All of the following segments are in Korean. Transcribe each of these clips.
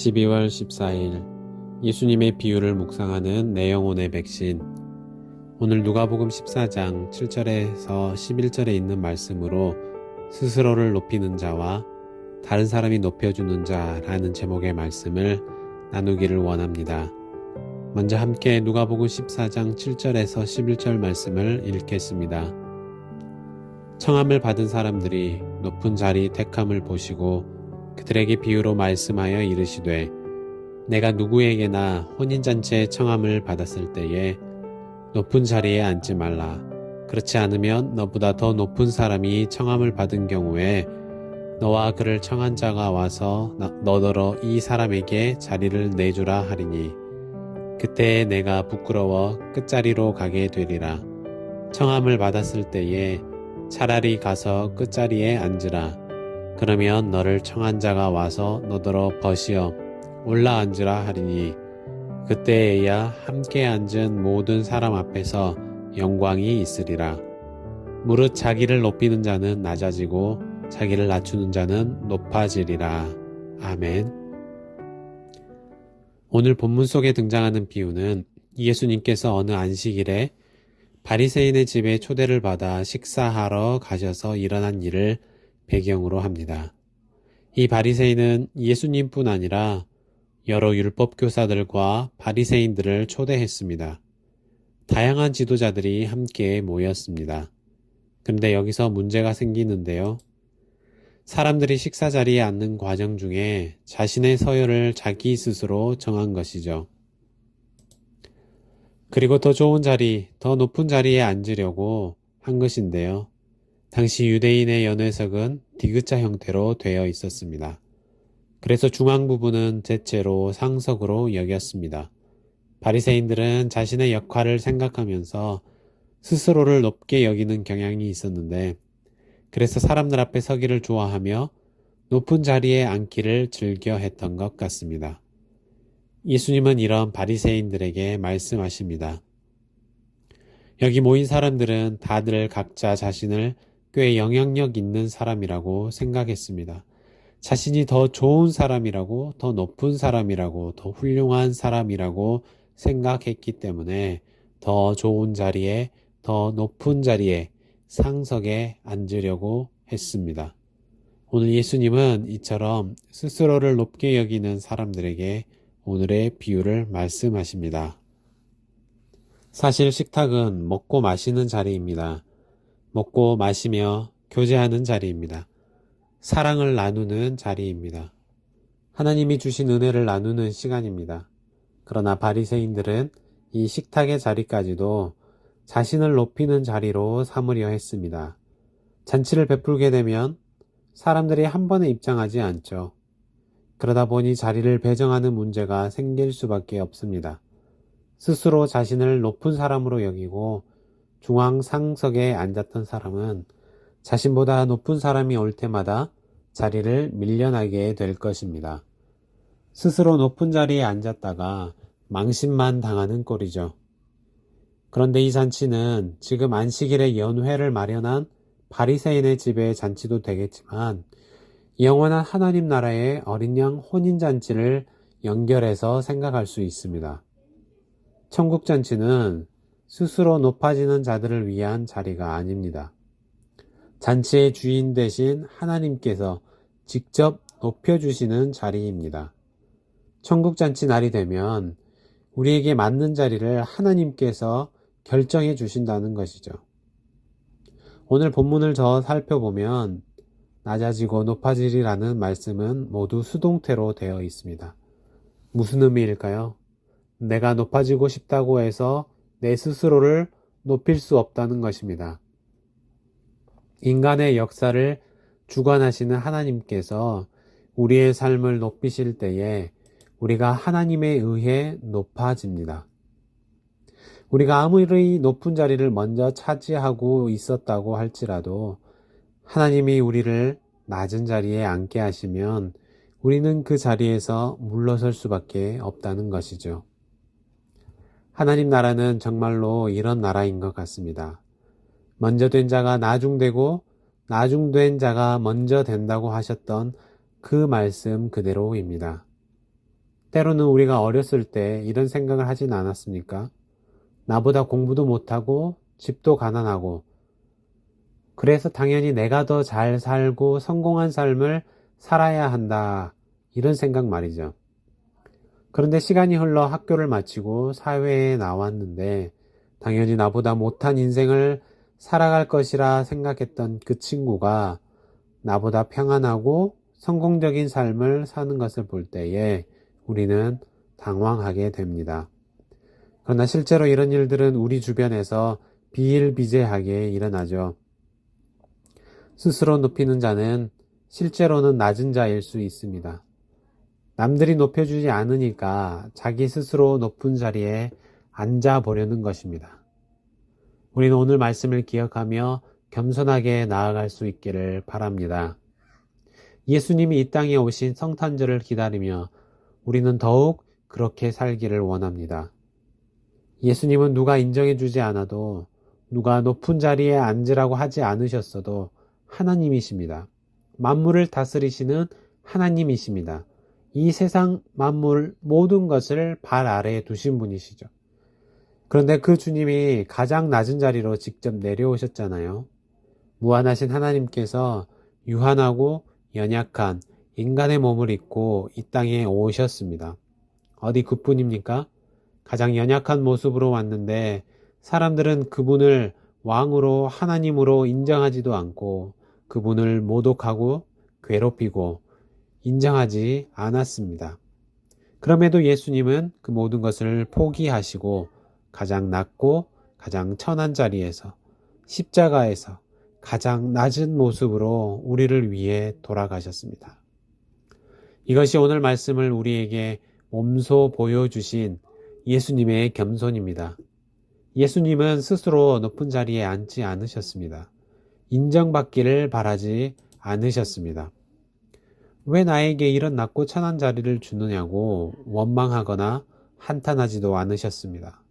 12월 14일 예수님의 비유를 묵상하는 내 영혼의 백신. 오늘 누가복음 14장 7절에서 11절에 있는 말씀으로 스스로를 높이는 자와 다른 사람이 높여주는 자라는 제목의 말씀을 나누기를 원합니다. 먼저 함께 누가복음 14장 7절에서 11절 말씀을 읽겠습니다. 청함을 받은 사람들이 높은 자리 택함을 보시고 그들에게 비유로 말씀하여 이르시되, 내가 누구에게나 혼인잔치에 청함을 받았을 때에 높은 자리에 앉지 말라. 그렇지 않으면 너보다 더 높은 사람이 청함을 받은 경우에 너와 그를 청한 자가 와서 너더러 이 사람에게 자리를 내주라 하리니 그때에 내가 부끄러워 끝자리로 가게 되리라. 청함을 받았을 때에 차라리 가서 끝자리에 앉으라. 그러면 너를 청한 자가 와서 너더러 벗이어 올라앉으라 하리니 그때에야 함께 앉은 모든 사람 앞에서 영광이 있으리라. 무릇 자기를 높이는 자는 낮아지고 자기를 낮추는 자는 높아지리라. 아멘. 오늘 본문 속에 등장하는 비유는 예수님께서 어느 안식일에 바리새인의 집에 초대를 받아 식사하러 가셔서 일어난 일을 배경으로 합니다. 이 바리새인은 예수님뿐 아니라 여러 율법 교사들과 바리새인들을 초대했습니다. 다양한 지도자들이 함께 모였습니다. 그런데 여기서 문제가 생기는데요. 사람들이 식사 자리에 앉는 과정 중에 자신의 서열을 자기 스스로 정한 것이죠. 그리고 더 좋은 자리, 더 높은 자리에 앉으려고 한 것인데요. 당시 유대인의 연회석은 디귿자 형태로 되어 있었습니다. 그래서 중앙 부분은 대체로 상석으로 여겼습니다. 바리새인들은 자신의 역할을 생각하면서 스스로를 높게 여기는 경향이 있었는데, 그래서 사람들 앞에 서기를 좋아하며 높은 자리에 앉기를 즐겨 했던 것 같습니다. 예수님은 이런 바리새인들에게 말씀하십니다. 여기 모인 사람들은 다들 각자 자신을 꽤 영향력 있는 사람이라고 생각했습니다. 자신이 더 좋은 사람이라고, 더 높은 사람이라고, 더 훌륭한 사람이라고 생각했기 때문에 더 좋은 자리에, 더 높은 자리에, 상석에 앉으려고 했습니다. 오늘 예수님은 이처럼 스스로를 높게 여기는 사람들에게 오늘의 비유를 말씀하십니다. 사실 식탁은 먹고 마시는 자리입니다. 먹고 마시며 교제하는 자리입니다. 사랑을 나누는 자리입니다. 하나님이 주신 은혜를 나누는 시간입니다. 그러나 바리새인들은 이 식탁의 자리까지도 자신을 높이는 자리로 삼으려 했습니다. 잔치를 베풀게 되면 사람들이 한 번에 입장하지 않죠. 그러다 보니 자리를 배정하는 문제가 생길 수밖에 없습니다. 스스로 자신을 높은 사람으로 여기고 중앙 상석에 앉았던 사람은 자신보다 높은 사람이 올 때마다 자리를 밀려나게 될 것입니다. 스스로 높은 자리에 앉았다가 망신만 당하는 꼴이죠. 그런데 이 잔치는 지금 안식일에 연회를 마련한 바리새인의 집의 잔치도 되겠지만 영원한 하나님 나라의 어린 양 혼인잔치를 연결해서 생각할 수 있습니다. 천국 잔치는 스스로 높아지는 자들을 위한 자리가 아닙니다. 잔치의 주인 대신 하나님께서 직접 높여주시는 자리입니다. 천국 잔치 날이 되면 우리에게 맞는 자리를 하나님께서 결정해 주신다는 것이죠. 오늘 본문을 더 살펴보면 낮아지고 높아지리라는 말씀은 모두 수동태로 되어 있습니다. 무슨 의미일까요? 내가 높아지고 싶다고 해서 내 스스로를 높일 수 없다는 것입니다. 인간의 역사를 주관하시는 하나님께서 우리의 삶을 높이실 때에 우리가 하나님에 의해 높아집니다. 우리가 아무리 높은 자리를 먼저 차지하고 있었다고 할지라도 하나님이 우리를 낮은 자리에 앉게 하시면 우리는 그 자리에서 물러설 수밖에 없다는 것이죠. 하나님 나라는 정말로 이런 나라인 것 같습니다. 먼저 된 자가 나중되고 나중된 자가 먼저 된다고 하셨던 그 말씀 그대로입니다. 때로는 우리가 어렸을 때 이런 생각을 하진 않았습니까? 나보다 공부도 못하고 집도 가난하고 그래서 당연히 내가 더 잘 살고 성공한 삶을 살아야 한다. 이런 생각 말이죠. 그런데 시간이 흘러 학교를 마치고 사회에 나왔는데 당연히 나보다 못한 인생을 살아갈 것이라 생각했던 그 친구가 나보다 평안하고 성공적인 삶을 사는 것을 볼 때에 우리는 당황하게 됩니다. 그러나 실제로 이런 일들은 우리 주변에서 비일비재하게 일어나죠. 스스로 높이는 자는 실제로는 낮은 자일 수 있습니다. 남들이 높여주지 않으니까 자기 스스로 높은 자리에 앉아보려는 것입니다. 우리는 오늘 말씀을 기억하며 겸손하게 나아갈 수 있기를 바랍니다. 예수님이 이 땅에 오신 성탄절을 기다리며 우리는 더욱 그렇게 살기를 원합니다. 예수님은 누가 인정해주지 않아도 누가 높은 자리에 앉으라고 하지 않으셨어도 하나님이십니다. 만물을 다스리시는 하나님이십니다. 이 세상 만물 모든 것을 발 아래에 두신 분이시죠. 그런데 그 주님이 가장 낮은 자리로 직접 내려오셨잖아요. 무한하신 하나님께서 유한하고 연약한 인간의 몸을 입고 이 땅에 오셨습니다. 어디 그뿐입니까? 가장 연약한 모습으로 왔는데 사람들은 그분을 왕으로 하나님으로 인정하지도 않고 그분을 모독하고 괴롭히고 인정하지 않았습니다. 그럼에도 예수님은 그 모든 것을 포기하시고 가장 낮고 가장 천한 자리에서 십자가에서 가장 낮은 모습으로 우리를 위해 돌아가셨습니다. 이것이 오늘 말씀을 우리에게 몸소 보여주신 예수님의 겸손입니다. 예수님은 스스로 높은 자리에 앉지 않으셨습니다. 인정받기를 바라지 않으셨습니다. 왜 나에게 이런 낮고 천한 자리를 주느냐고 원망하거나 한탄하지도 않으셨습니다.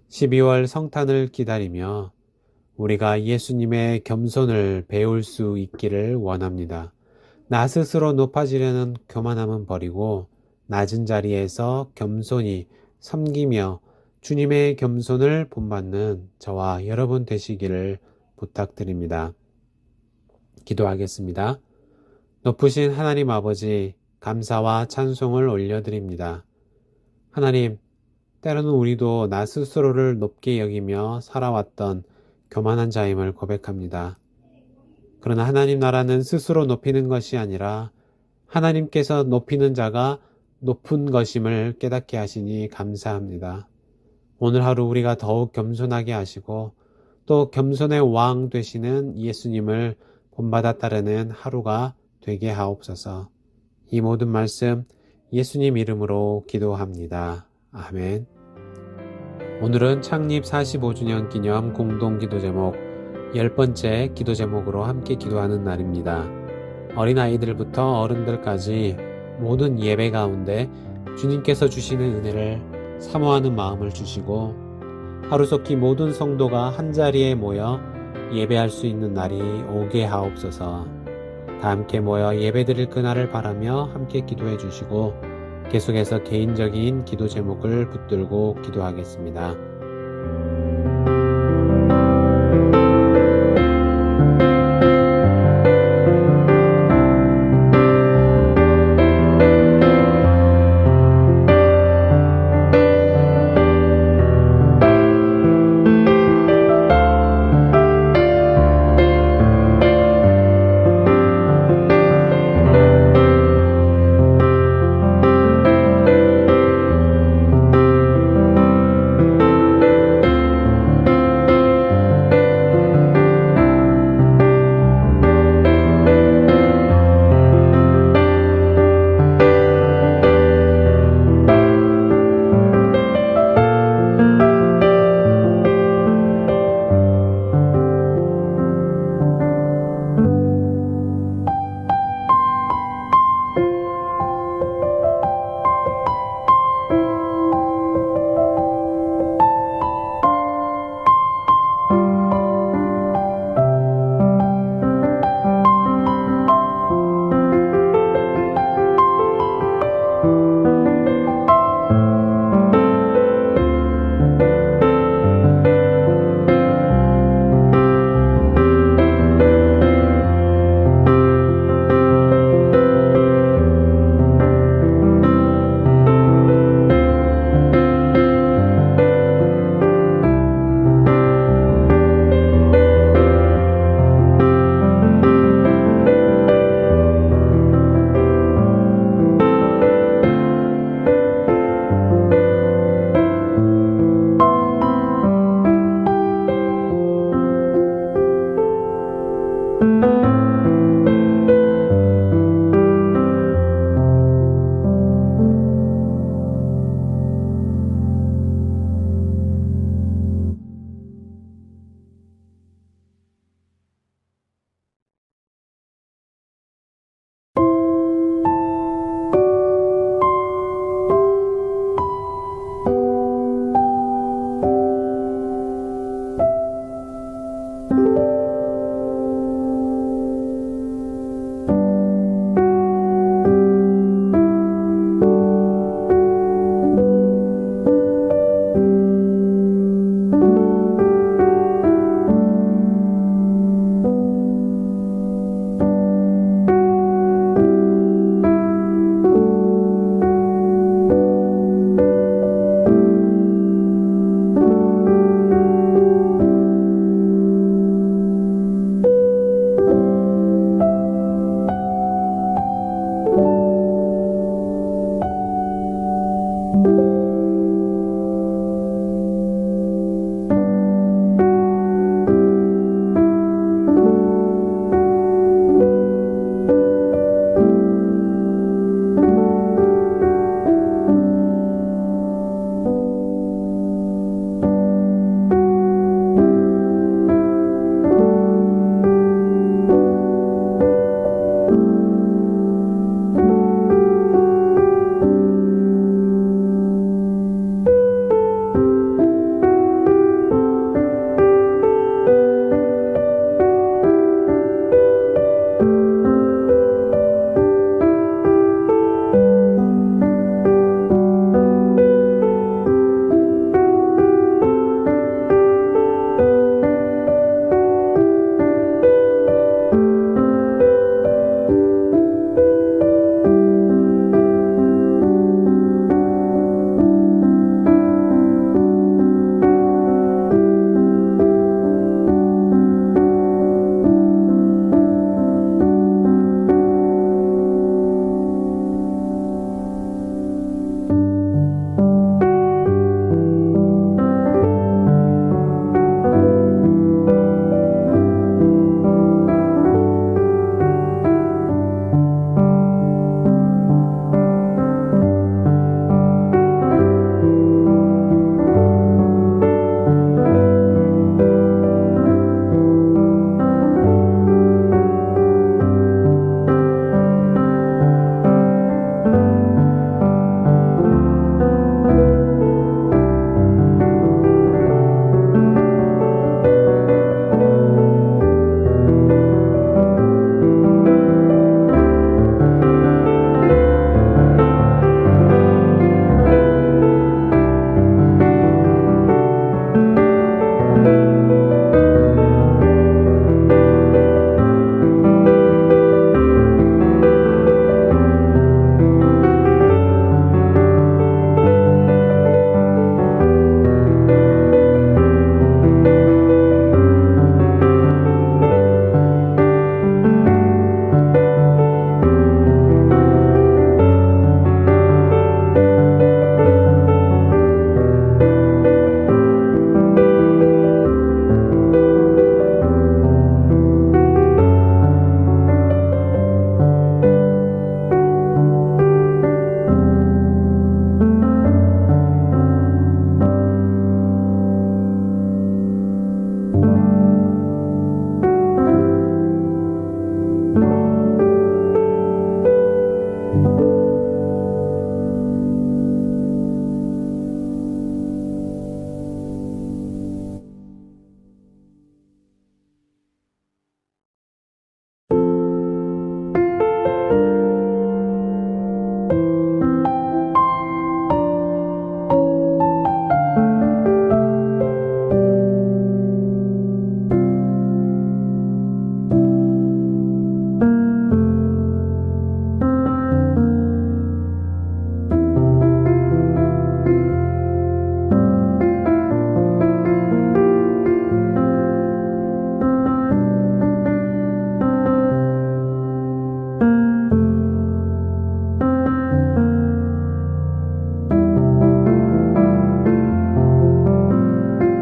12월 성탄을 기다리며 우리가 예수님의 겸손을 배울 수 있기를 원합니다. 나 스스로 높아지려는 교만함은 버리고 낮은 자리에서 겸손히 섬기며 주님의 겸손을 본받는 저와 여러분 되시기를 부탁드립니다. 기도하겠습니다. 높으신 하나님 아버지, 감사와 찬송을 올려드립니다. 하나님, 때로는 우리도 나 스스로를 높게 여기며 살아왔던 교만한 자임을 고백합니다. 그러나 하나님 나라는 스스로 높이는 것이 아니라 하나님께서 높이는 자가 높은 것임을 깨닫게 하시니 감사합니다. 오늘 하루 우리가 더욱 겸손하게 하시고 또 겸손의 왕 되시는 예수님을 본받아 따르는 하루가 되게 하옵소서. 이 모든 말씀 예수님 이름으로 기도합니다. 아멘. 오늘은 창립 45주년 기념 공동기도 제목 10번째 기도 제목으로 함께 기도하는 날입니다. 어린아이들부터 어른들까지 모든 예배 가운데 주님께서 주시는 은혜를 사모하는 마음을 주시고 하루속히 모든 성도가 한자리에 모여 예배할 수 있는 날이 오게 하옵소서. 다 함께 모여 예배드릴 그날을 바라며 함께 기도해 주시고 계속해서 개인적인 기도 제목을 붙들고 기도하겠습니다.